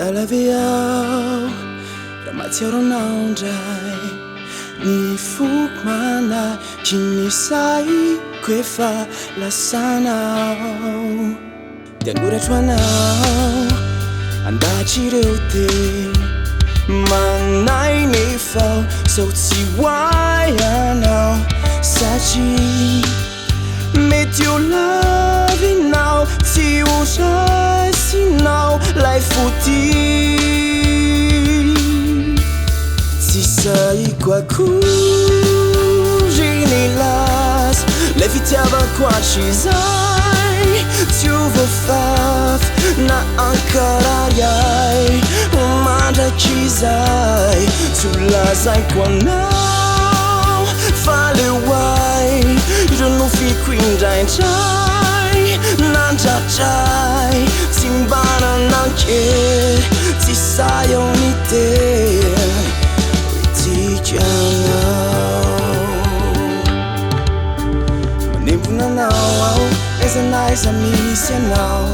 Alaviao Ramatiaro naondray Ny foko mana Kinisay Kwefa lasanao Dianoratro anao Andachireo te Manay nefao Sao tsy hoay anao Satria mety ho lavinao Tsy ho raisinao Lay foti Tsy saiko akory ny lasy Lay fitiavako hatrizay Tsy ho voafafy na ankarary ahy Mandraky izay Tsy ho lazaiko anao Fa leo ahy Ireo nofiko indraindray Nandratray Tsy mba nanan-kery Tsy say ao ny tena Hoetikanao Manembona anao aho Aiza na aiza misy anao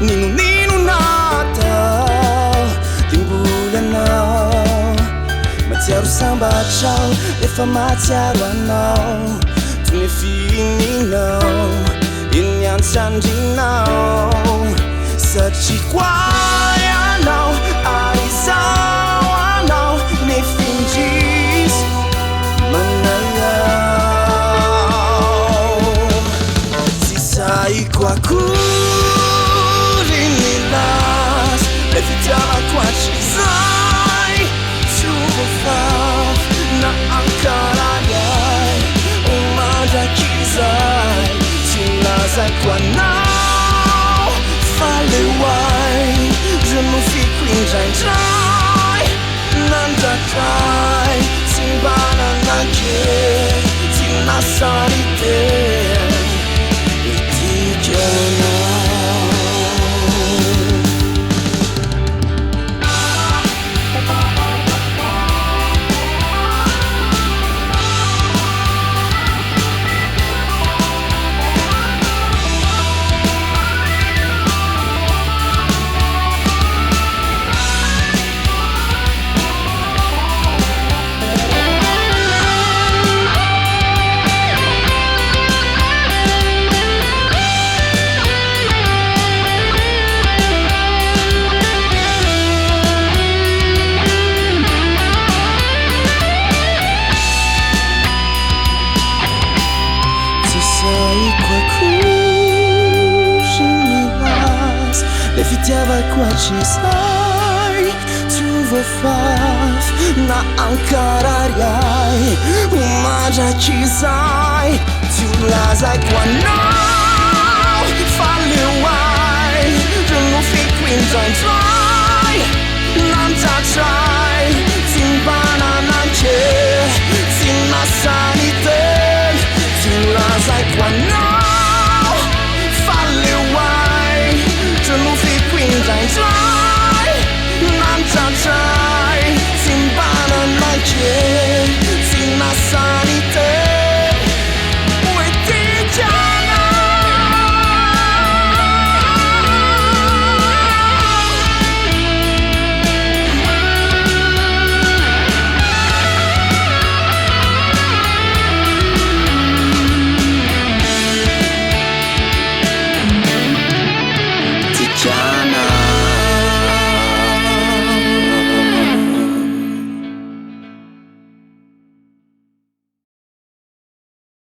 Nino natao Dimboly anao Matsiaro sambatrao Efa matsiaro anao Toy ny fininao Iny antsandrinao Satria koay anao Ary izao anao Nefindrisy manay ao Tsy saiko akory ny lasy Lay fitiavako hatrizay Tsy ho voafafy na ankarary ahy Mandraky izay Tsy lazaiko anao Fa leo ahy Ireo nofiko indraindray Nandratray Tsy mba nanan-kery Tsy nasary tena Hoetikanao Lay fitiavako hatrizay Tsy ho voafafy na ankarary ahy Mandraky izay Tsy ho lazaiko anao Fa leo ahy Ireo nofiko indraindray Nandratray Tsy mba nanan-kery